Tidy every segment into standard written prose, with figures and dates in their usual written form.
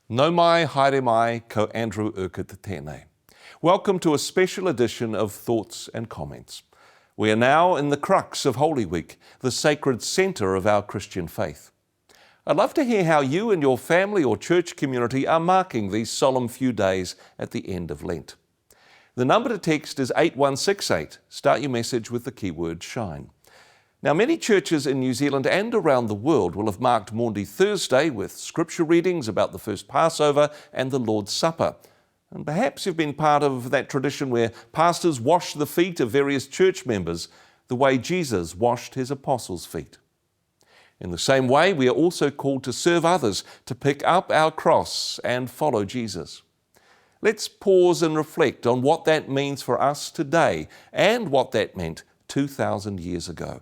No mai, haere mai, ko Andrew Urquhart tēnei. Welcome to a special edition of Thoughts and Comments. We are now in the crux of Holy Week, the sacred centre of our Christian faith. I'd love to hear how you and your family or church community are marking these solemn few days at the end of Lent. The number to text is 8168. Start your message with the keyword shine. Now, many churches in New Zealand and around the world will have marked Maundy Thursday with scripture readings about the first Passover and the Lord's Supper. And perhaps you've been part of that tradition where pastors wash the feet of various church members the way Jesus washed his apostles' feet. In the same way, we are also called to serve others, to pick up our cross and follow Jesus. Let's pause and reflect on what that means for us today and what that meant 2,000 years ago.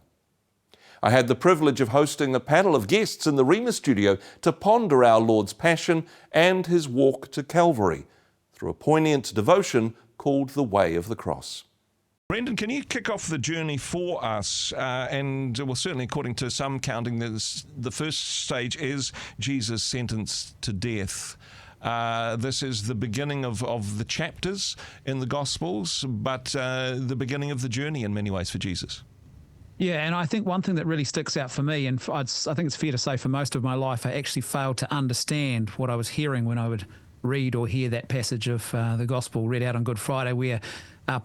I had the privilege of hosting a panel of guests in the Rhema studio to ponder our Lord's passion and his walk to Calvary through a poignant devotion called The Way of the Cross. Brendan, can you kick off the journey for us? And well, certainly according to some counting, the first stage is Jesus' sentence to death. This is the beginning of the chapters in the Gospels, but the beginning of the journey in many ways for Jesus. Yeah, and I think one thing that really sticks out for me, and I think it's fair to say for most of my life, I actually failed to understand what I was hearing when I would read or hear that passage of the Gospel read out on Good Friday, where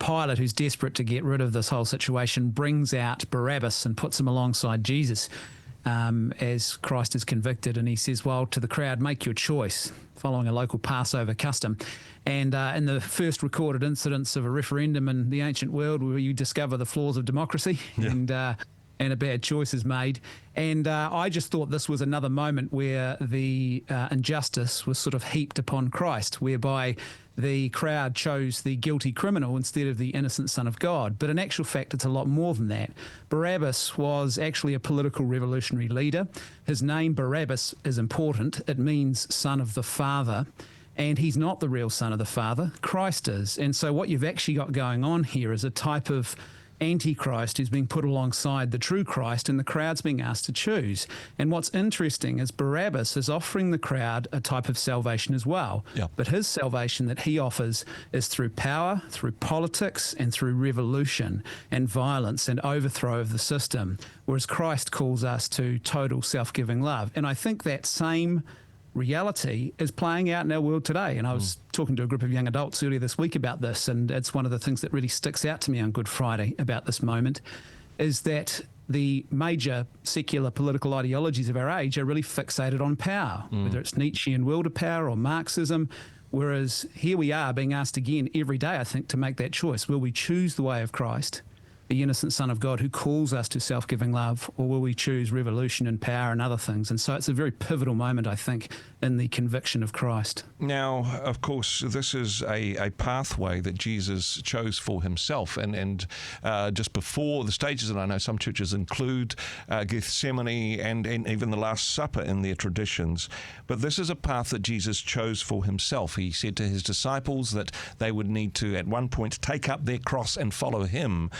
Pilate, who's desperate to get rid of this whole situation, brings out Barabbas and puts him alongside Jesus as Christ is convicted. And he says, well, to the crowd, make your choice, following a local Passover custom. And in the first recorded incidents of a referendum in the ancient world, where you discover the flaws of democracy and a bad choice is made. And I just thought this was another moment where the injustice was sort of heaped upon Christ, whereby the crowd chose the guilty criminal instead of the innocent Son of God. But in actual fact, it's a lot more than that. Barabbas was actually a political revolutionary leader. His name, Barabbas, is important. It means son of the Father. And he's not the real son of the Father. Christ is. And so what you've actually got going on here is a type of Antichrist who's being put alongside the true Christ, and the crowd's being asked to choose. And what's interesting is Barabbas is offering the crowd a type of salvation as well. Yeah. But his salvation that he offers is through power, through politics, and through revolution and violence and overthrow of the system, whereas Christ calls us to total self-giving love. And I think that same reality is playing out in our world today. And I was talking to a group of young adults earlier this week about this, and it's one of the things that really sticks out to me on Good Friday about this moment, is that the major secular political ideologies of our age are really fixated on power, whether it's Nietzschean will to power or Marxism, whereas here we are being asked again every day, I think, to make that choice. Will we choose the way of Christ, the innocent Son of God who calls us to self-giving love, or will we choose revolution and power and other things? And so it's a very pivotal moment, I think, in the conviction of Christ. Now, of course, this is a pathway that Jesus chose for himself. And just before the stages, and I know some churches include Gethsemane and even the Last Supper in their traditions, but this is a path that Jesus chose for himself. He said to his disciples that they would need to, at one point, take up their cross and follow him.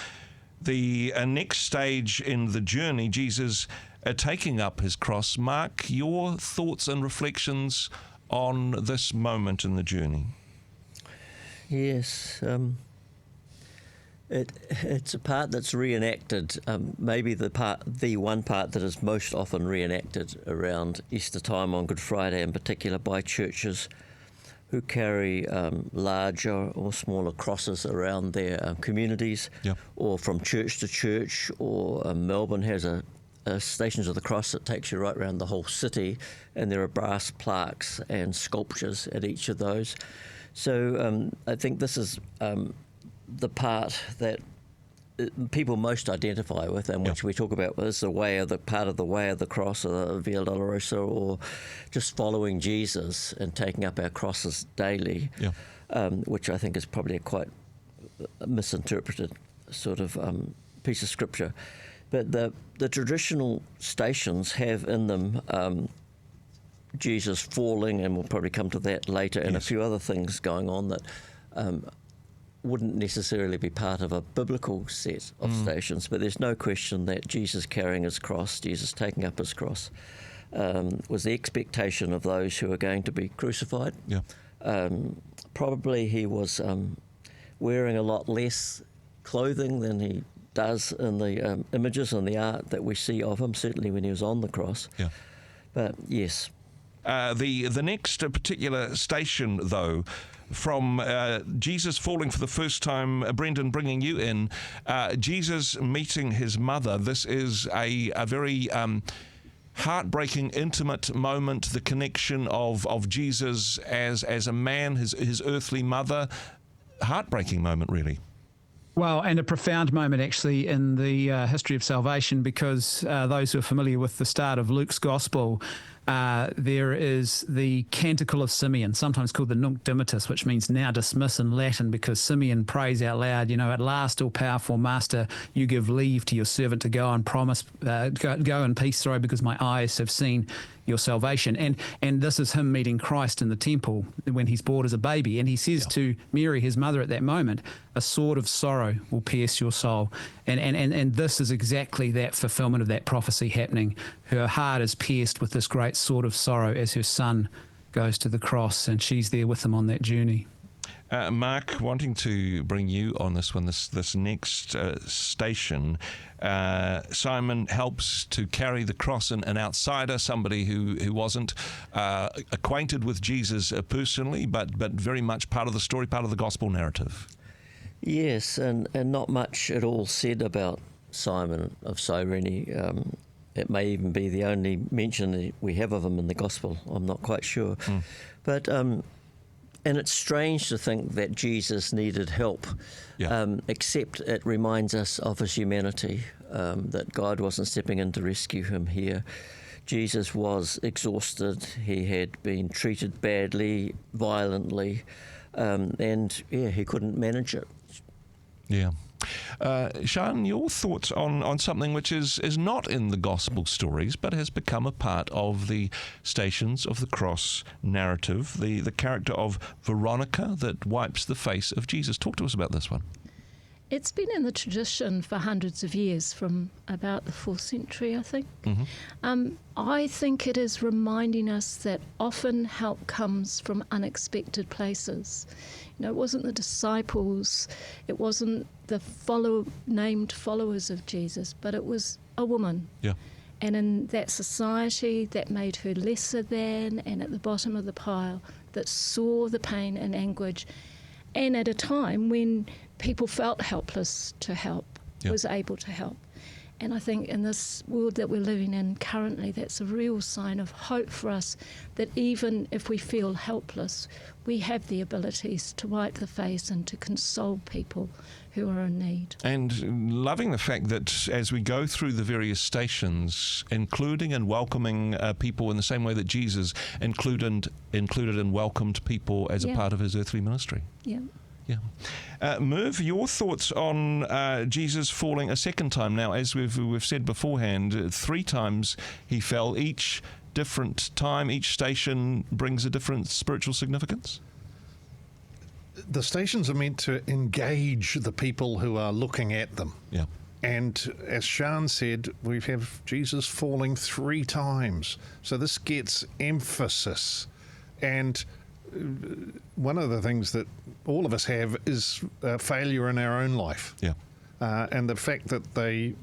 The next stage in the journey, Jesus taking up his cross. Mark, your thoughts and reflections on this moment in the journey? Yes, it's a part that's reenacted. Maybe the one part that is most often reenacted around Easter time on Good Friday, in particular, by churches who carry larger or smaller crosses around their communities, or from church to church, or Melbourne has a Stations of the Cross that takes you right around the whole city, and there are brass plaques and sculptures at each of those. So I think this is the part that people most identify with, and which we talk about as the way of the part of the way of the cross, or the Via Dolorosa, or just following Jesus and taking up our crosses daily, which I think is probably a quite misinterpreted sort of piece of scripture. But the traditional stations have in them Jesus falling, and we'll probably come to that later, and a few other things going on that wouldn't necessarily be part of a biblical set of stations, but there's no question that Jesus carrying his cross, Jesus taking up his cross, was the expectation of those who were going to be crucified. Yeah. Probably he was wearing a lot less clothing than he does in the images and the art that we see of him, certainly when he was on the cross. Yeah. But yes. The next particular station, though, from Jesus falling for the first time, Brendan, bringing you in, Jesus meeting his mother. This is a very heartbreaking, intimate moment, the connection of Jesus as a man, his earthly mother. Heartbreaking moment, really. Well, and a profound moment actually in the history of salvation, because those who are familiar with the start of Luke's Gospel, there is the Canticle of Simeon, sometimes called the Nunc Dimittis, which means now dismiss in Latin, because Simeon prays out loud, at last, all-powerful Master, you give leave to your servant to go and promise, go in peace, because my eyes have seen your salvation. And this is him meeting Christ in the temple when he's brought as a baby. And he says to Mary, his mother, at that moment, a sword of sorrow will pierce your soul. And this is exactly that fulfillment of that prophecy happening. Her heart is pierced with this great sword of sorrow as her son goes to the cross, and she's there with him on that journey. Mark, wanting to bring you on this one, this next station, Simon helps to carry the cross, an outsider, somebody who wasn't acquainted with Jesus personally, but very much part of the story, part of the gospel narrative. Yes, and not much at all said about Simon of Cyrene. It may even be the only mention that we have of him in the gospel. I'm not quite sure. But and it's strange to think that Jesus needed help, except it reminds us of his humanity, that God wasn't stepping in to rescue him here. Jesus was exhausted. He had been treated badly, violently, and he couldn't manage it. Yeah. Sian, your thoughts on something which is not in the gospel stories but has become a part of the Stations of the Cross narrative, the character of Veronica that wipes the face of Jesus. Talk to us about this one. It's been in the tradition for hundreds of years, from about the 4th century, I think. I think it is reminding us that often help comes from unexpected places. It wasn't the disciples, it wasn't the named followers of Jesus, but it was a woman. Yeah. And in that society that made her lesser than and at the bottom of the pile, that saw the pain and anguish, and at a time when people felt helpless to help, was able to help. And I think in this world that we're living in currently, that's a real sign of hope for us, that even if we feel helpless, we have the abilities to wipe the face and to console people who are in need. And loving the fact that as we go through the various stations, including and welcoming people in the same way that Jesus included and welcomed people as a part of his earthly ministry. Yeah. Yeah. Merv, your thoughts on Jesus falling a second time. Now, as we've said beforehand, 3 times he fell. Each different time, each station brings a different spiritual significance? The stations are meant to engage the people who are looking at them. Yeah. And as Sian said, we have Jesus falling 3 times. So this gets emphasis. And one of the things that all of us have is failure in our own life. Yeah. And the fact that they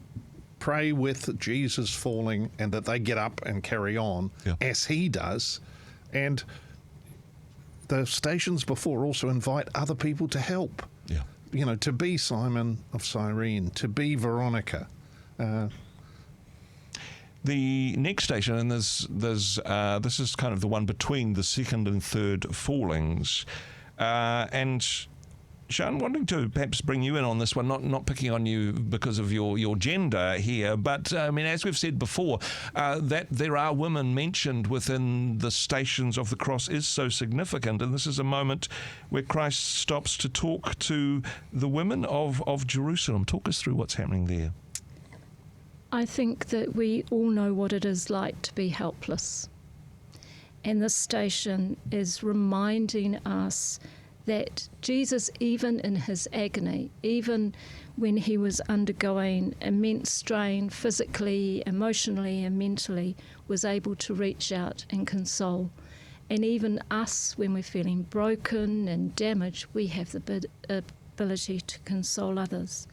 pray with Jesus falling and that they get up and carry on as he does. And the stations before also invite other people to help. Yeah. To be Simon of Cyrene, to be Veronica. The next station, and there's this is kind of the one between the second and third fallings, and Sian, wanting to perhaps bring you in on this one, not picking on you because of your gender here, but I mean, as we've said before, that there are women mentioned within the Stations of the Cross is so significant, and this is a moment where Christ stops to talk to the women of Jerusalem. Talk us through what's happening there. I think that we all know what it is like to be helpless. And this station is reminding us that Jesus, even in his agony, even when he was undergoing immense strain physically, emotionally and mentally, was able to reach out and console. And even us, when we're feeling broken and damaged, we have the ability to console others.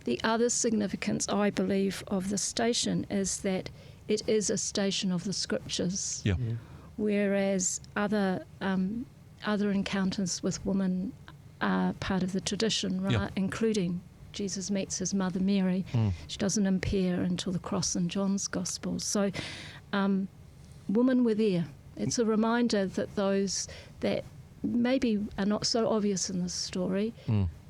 The other significance, I believe, of the station is that it is a station of the Scriptures, whereas other encounters with women are part of the tradition, right? Including Jesus meets his mother Mary. She doesn't appear until the cross in John's Gospel. So women were there. It's a reminder that those that maybe are not so obvious in this story,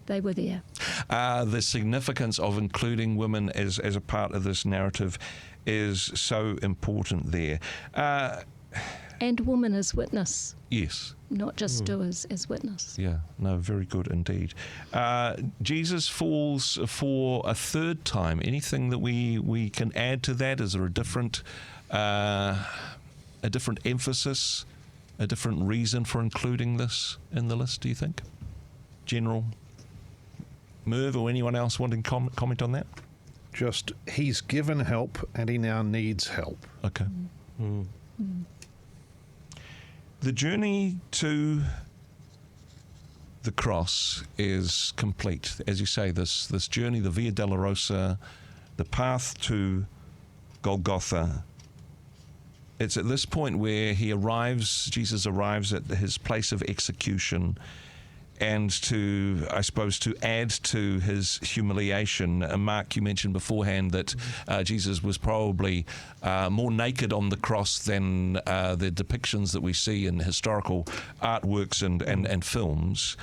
they were there. The significance of including women as a part of this narrative is so important there. And women as witness. Yes. Not just doers, as witness. Yeah, no, very good indeed. Jesus falls for a third time. Anything that we can add to that? Is there a different emphasis, a different reason for including this in the list, do you think? General Merv or anyone else wanting to comment on that? Just, he's given help and he now needs help. Okay. The journey to the cross is complete. As you say, this journey, the Via Dolorosa, the path to Golgotha, it's at this point where Jesus arrives at his place of execution, and to add to his humiliation. Mark, you mentioned beforehand that Jesus was probably more naked on the cross than the depictions that we see in historical artworks and films.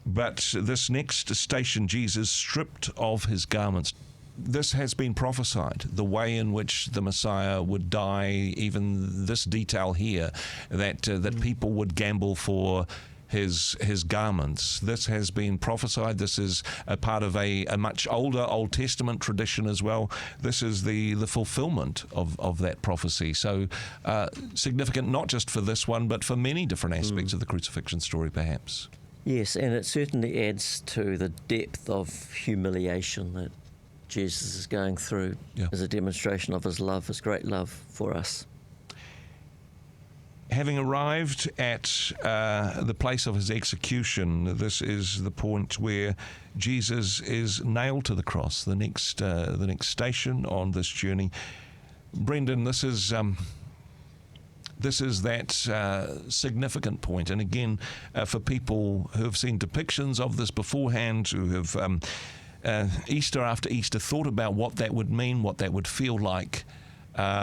But this next station, Jesus stripped of his garments. This has been prophesied, the way in which the Messiah would die, even this detail here, that people would gamble for his garments. This has been prophesied. This is a part of a much older Old Testament tradition as well. This is the fulfillment of that prophecy. So significant not just for this one, but for many different aspects of the crucifixion story, perhaps. Yes, and it certainly adds to the depth of humiliation that Jesus is going through as a demonstration of his love, his great love for us. Having arrived at the place of his execution, this is the point where Jesus is nailed to the cross, the next station on this journey. Brendan, this is that significant point. And again, for people who have seen depictions of this beforehand, who have Easter after Easter thought about what that would mean, what that would feel like,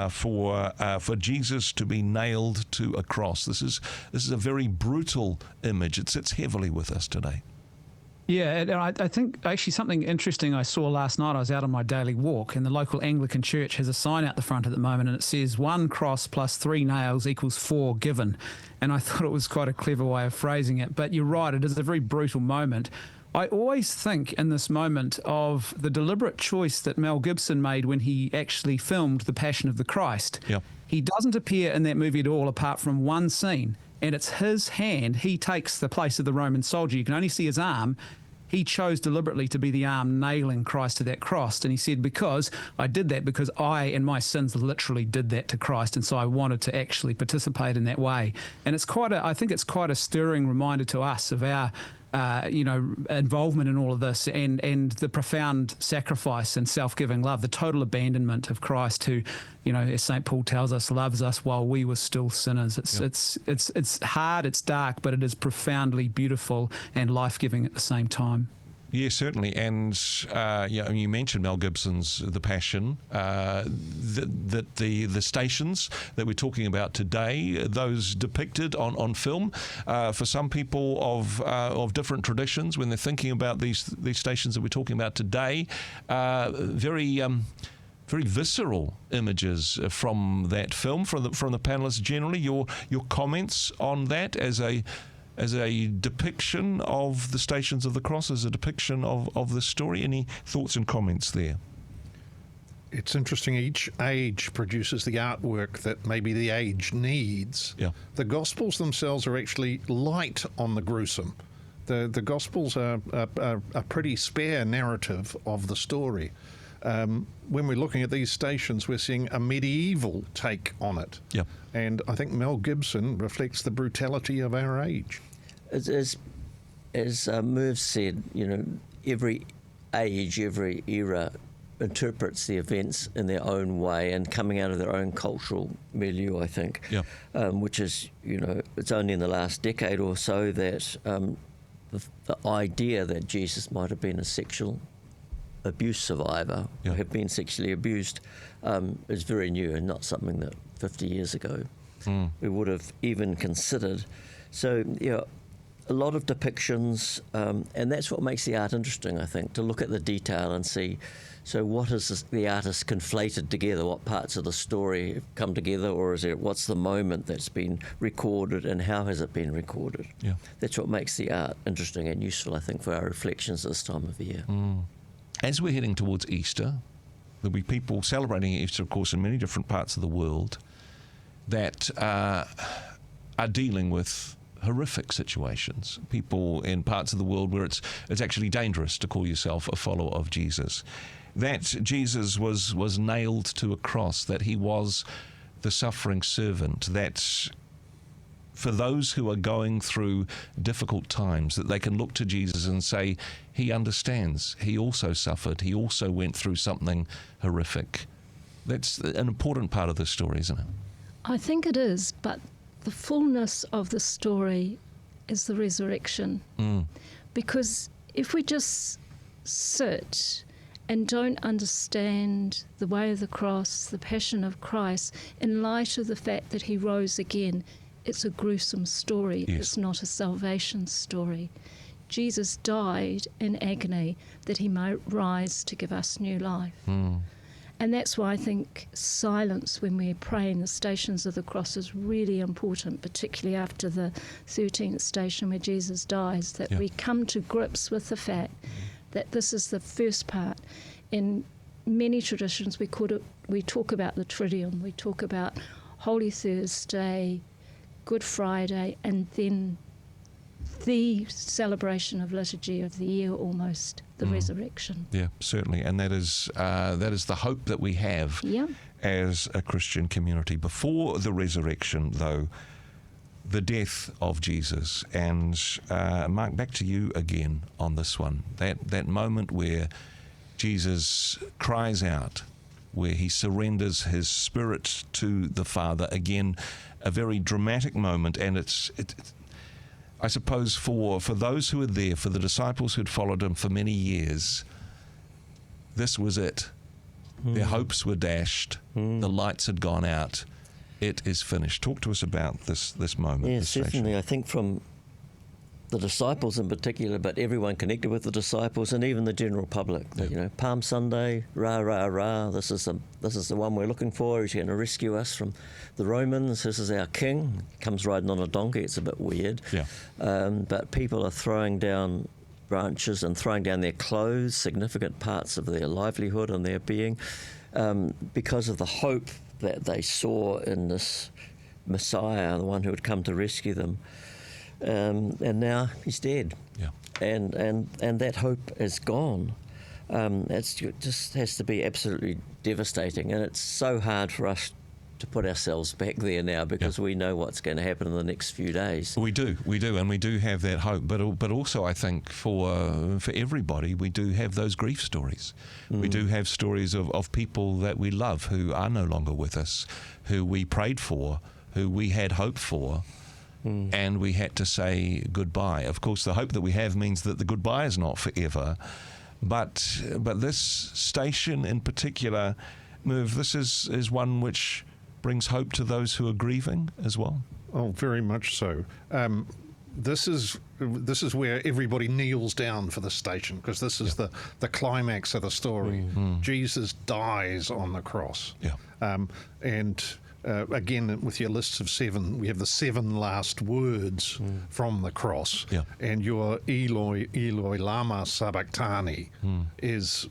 for Jesus to be nailed to a cross. This is a very brutal image. It sits heavily with us today. Yeah, and I think actually something interesting I saw last night. I was out on my daily walk, and the local Anglican church has a sign out the front at the moment, and it says 1 cross plus 3 nails equals 4 given. And I thought it was quite a clever way of phrasing it. But you're right, it is a very brutal moment. I always think in this moment of the deliberate choice that Mel Gibson made when he actually filmed The Passion of the Christ. Yep. He doesn't appear in that movie at all apart from one scene, and it's his hand. He takes the place of the Roman soldier. You can only see his arm. He chose deliberately to be the arm nailing Christ to that cross. And he said, because I did that because I and my sins literally did that to Christ. And so I wanted to actually participate in that way. And I think it's quite a stirring reminder to us of our involvement in all of this, and the profound sacrifice and self-giving love, the total abandonment of Christ, who, as St. Paul tells us, loves us while we were still sinners. It's hard, it's dark, but it is profoundly beautiful and life-giving at the same time. Yeah, certainly. And you mentioned Mel Gibson's The Passion. The stations that we're talking about today, those depicted on film, for some people of different traditions, when they're thinking about these stations that we're talking about today, very visceral images from that film, from the panelists generally. Your comments on that as a depiction of the Stations of the Cross, as a depiction of the story. Any thoughts and comments there? It's interesting, each age produces the artwork that maybe the age needs. Yeah. The Gospels themselves are actually light on the gruesome. The Gospels are a pretty spare narrative of the story. When we're looking at these stations, we're seeing a medieval take on it. Yep. And I think Mel Gibson reflects the brutality of our age. As Merv said, every age, every era interprets the events in their own way and coming out of their own cultural milieu, I think, which is, it's only in the last decade or so that the idea that Jesus might have been a sexual abuse survivor, or have been sexually abused, is very new and not something that 50 years ago we would have even considered. So, a lot of depictions, and that's what makes the art interesting, I think, to look at the detail and see, so what has the artist conflated together? What parts of the story have come together, or what's the moment that's been recorded and how has it been recorded? Yeah. That's what makes the art interesting and useful, I think, for our reflections this time of year. As we're heading towards Easter, there'll be people celebrating Easter, of course, in many different parts of the world that are dealing with horrific situations. People in parts of the world where it's actually dangerous to call yourself a follower of Jesus. That Jesus was nailed to a cross, that he was the suffering servant, that for those who are going through difficult times, that they can look to Jesus and say, he understands, he also suffered, he also went through something horrific. That's an important part of this story, isn't it? I think it is, but the fullness of the story is the resurrection. Because if we just sit and don't understand the way of the cross, the passion of Christ, in light of the fact that he rose again, it's a gruesome story. Yes. It's not a salvation story. Jesus died in agony that he might rise to give us new life. And that's why I think silence when we're praying the stations of the cross is really important, particularly after the 13th station where Jesus dies, that we come to grips with the fact that this is the first part. In many traditions, we talk about the Triduum, we talk about Holy Thursday, Good Friday, and then the celebration of liturgy of the year almost, the resurrection. Yeah, certainly. And that is the hope that we have as a Christian community. Before the resurrection, though, the death of Jesus. And Mark, back to you again on this one. That moment where Jesus cries out, where he surrenders his spirit to the Father. Again, a very dramatic moment, and it's I suppose for those who were there, for the disciples who had followed him for many years, this was it. Their hopes were dashed. The lights had gone out. It is finished. Talk to us about this moment. Yes, certainly. I think from the disciples in particular, but everyone connected with the disciples and even the general public. Palm Sunday, rah, rah, rah. This is the one we're looking for. He's going to rescue us from the Romans. This is our king. He comes riding on a donkey. It's a bit weird. Yeah. But people are throwing down branches and throwing down their clothes, significant parts of their livelihood and their being, because of the hope that they saw in this Messiah, the one who would come to rescue them. And now he's dead. Yeah. And that hope is gone. It just has to be absolutely devastating, and it's so hard for us to put ourselves back there now because we know what's going to happen in the next few days. We do, and we do have that hope. But also, I think for everybody, we do have those grief stories. We do have stories of people that we love who are no longer with us, who we prayed for, who we had hope for. And we had to say goodbye. Of course, the hope that we have means that the goodbye is not forever. But this station in particular, Merv, this is one which brings hope to those who are grieving as well. Oh, very much so. This is where everybody kneels down for the station, because this is the climax of the story. Jesus dies on the cross. Again, with your lists of 7, we have the 7 last words from the cross. And your Eloi, Eloi, lama sabachthani is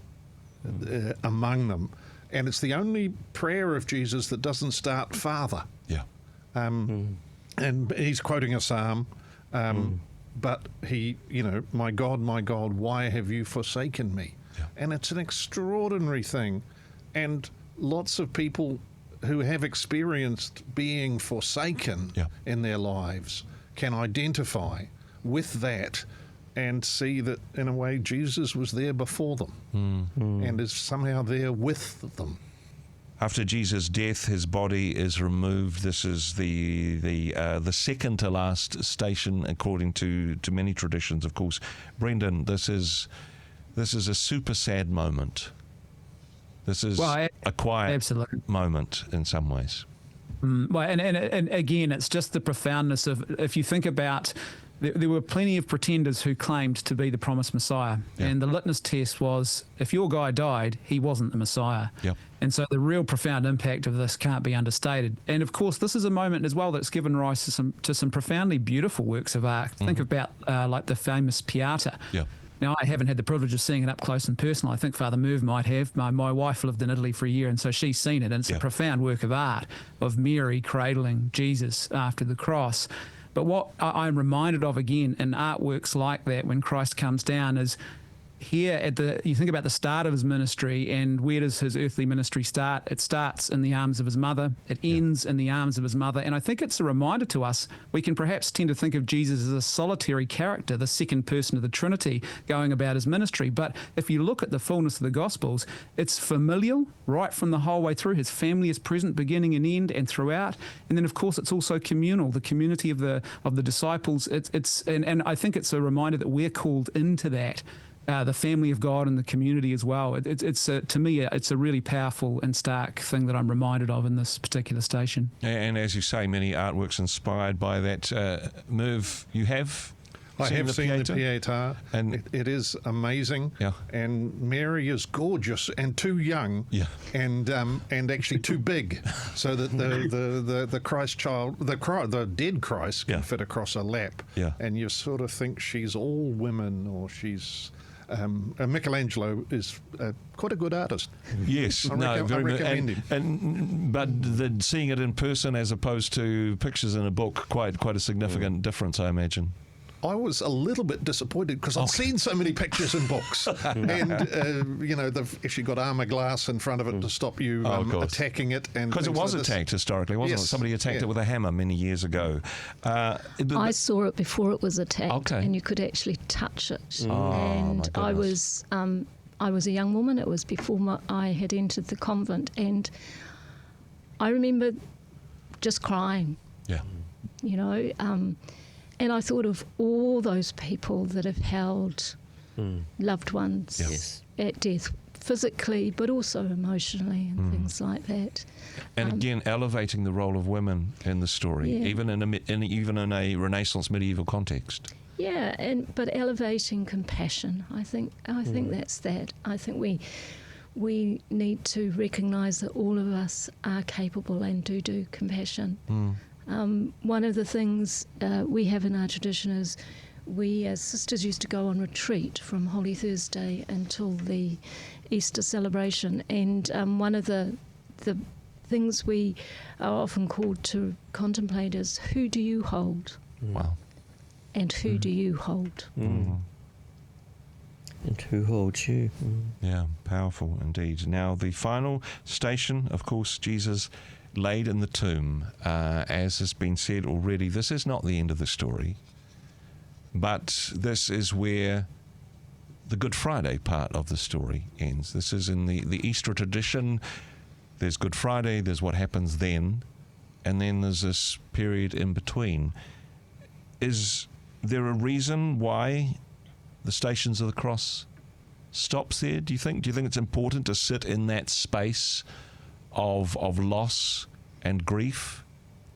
among them. And it's the only prayer of Jesus that doesn't start Father. And he's quoting a psalm. but he, my God, why have you forsaken me? Yeah. And it's an extraordinary thing. And lots of people who have experienced being forsaken in their lives can identify with that and see that, in a way, Jesus was there before them and is somehow there with them. After Jesus' death, his body is removed. This is the second to last station, according to many traditions, of course. Brendan, this is a super sad moment. This is a quiet moment in some ways. Well, and again, it's just the profoundness of, if you think about, there were plenty of pretenders who claimed to be the promised Messiah. Yeah. And the litmus test was, if your guy died, he wasn't the Messiah. Yep. And so the real profound impact of this can't be understated. And of course, this is a moment as well that's given rise to some profoundly beautiful works of art. Think about like the famous Pieta. Yep. Now, I haven't had the privilege of seeing it up close and personal. I think Father Merv might have. My wife lived in Italy for a year, and so she's seen it. And it's a profound work of art of Mary cradling Jesus after the cross. But what I'm reminded of again in artworks like that when Christ comes down is here you think about the start of his ministry, and where does his earthly ministry start? It starts in the arms of his mother. It ends in the arms of his mother. And I think it's a reminder to us, we can perhaps tend to think of Jesus as a solitary character, the second person of the Trinity, going about his ministry. But if you look at the fullness of the Gospels, it's familial right from the whole way through. His family is present, beginning and end, and throughout. And then, of course, it's also communal, the community of the disciples. And I think it's a reminder that we're called into that. The family of God and the community as well. To me, it's a really powerful and stark thing that I'm reminded of in this particular station. And as you say, many artworks inspired by that. Merv, you have? I have seen the Pieta, and it is amazing. Yeah. And Mary is gorgeous and too young, and actually too big, so that the Christ child, the dead Christ, can fit across a lap. Yeah. And you sort of think she's all women, or she's. Michelangelo is quite a good artist. Yes, I recommend him. But seeing it in person as opposed to pictures in a book, quite a significant difference, I imagine. I was a little bit disappointed because I've seen so many pictures in books, and they've actually got armour glass in front of it to stop you attacking it. Because it was attacked historically, wasn't it? Somebody attacked it with a hammer many years ago. I saw it before it was attacked, and you could actually touch it. And I was a young woman. It was before I had entered the convent, and I remember just crying. Yeah, and I thought of all those people that have held loved ones at death, physically, but also emotionally, and things like that. And again, elevating the role of women in the story, even in a Renaissance medieval context. Yeah, but elevating compassion. I think that's that. I think we need to recognise that all of us are capable and do compassion. One of the things we have in our tradition is we as sisters used to go on retreat from Holy Thursday until the Easter celebration, and one of the things we are often called to contemplate is, who do you hold? Wow. And who do you hold? And who holds you? Yeah, powerful indeed. Now, the final station, of course, Jesus laid in the tomb. As has been said already, this is not the end of the story, but this is where the Good Friday part of the story ends. This is in the Easter tradition. There's Good Friday, there's what happens then, and then there's this period in between. Is there a reason why the Stations of the Cross stops there, do you think? Do you think it's important to sit in that space of loss and grief,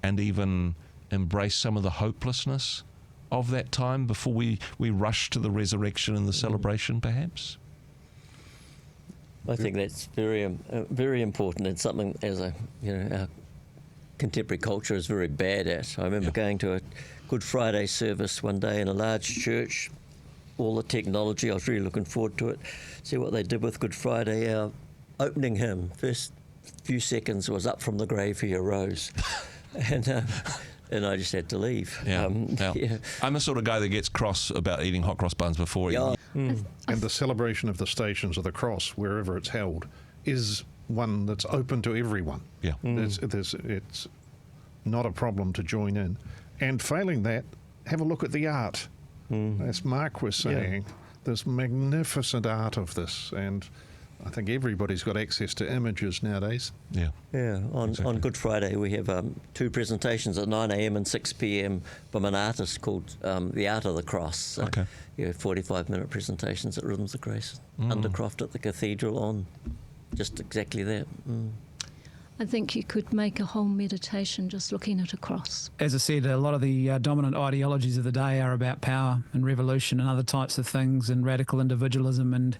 and even embrace some of the hopelessness of that time before we rush to the resurrection and the celebration, perhaps? I think that's very important. It's something our contemporary culture is very bad at. I remember going to a Good Friday service one day in a large church. All the technology, I was really looking forward to it. See what they did with Good Friday. Our opening hymn, first few seconds was "Up from the grave he arose," and and I just had to leave. Yeah. Yeah. I'm the sort of guy that gets cross about eating hot cross buns before Yeah. eating. And the celebration of the Stations of the Cross, wherever it's held, is one that's open to everyone. Yeah. It's not a problem to join in. And failing that, have a look at the art. As Mark was saying, there's magnificent art of this, and I think everybody's got access to images nowadays. Yeah. Yeah, on Good Friday we have 2 presentations at 9 a.m. and 6 p.m. from an artist called The Art of the Cross. So, Okay. 45-minute presentations at Rhythms of Grace, Undercroft at the Cathedral on just exactly that. I think you could make a whole meditation just looking at a cross. As I said, a lot of the dominant ideologies of the day are about power and revolution and other types of things and radical individualism, and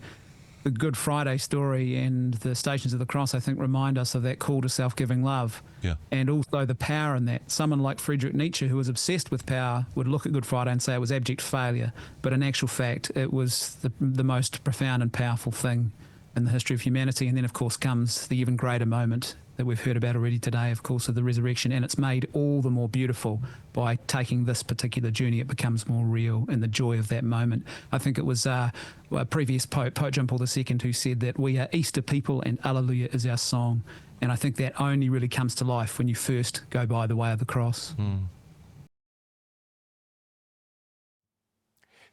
the Good Friday story and the Stations of the Cross, I think, remind us of that call to self-giving love. Yeah. And also the power in that. Someone like Friedrich Nietzsche, who was obsessed with power, would look at Good Friday and say it was abject failure, but in actual fact it was the most profound and powerful thing in the history of humanity. And then of course comes the even greater moment that we've heard about already today, of course, of the resurrection, and it's made all the more beautiful by taking this particular journey. It becomes more real in the joy of that moment. I think it was a previous Pope John Paul II, who said that we are Easter people and Alleluia is our song, and I think that only really comes to life when you first go by the way of the cross.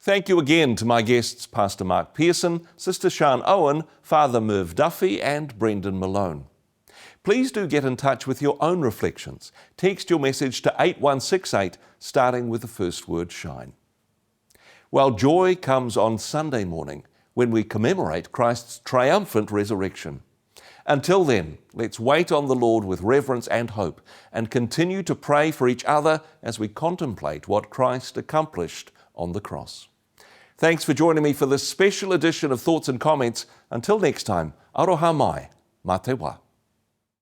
Thank you again to my guests, Pastor Mark Pierson, Sister Sian Owen, Father Merv Duffy and Brendan Malone. Please do get in touch with your own reflections. Text your message to 8168, starting with the first word shine. Well, joy comes on Sunday morning when we commemorate Christ's triumphant resurrection. Until then, let's wait on the Lord with reverence and hope and continue to pray for each other as we contemplate what Christ accomplished on the cross. Thanks for joining me for this special edition of Thoughts and Comments. Until next time, aroha mai, mā te wā.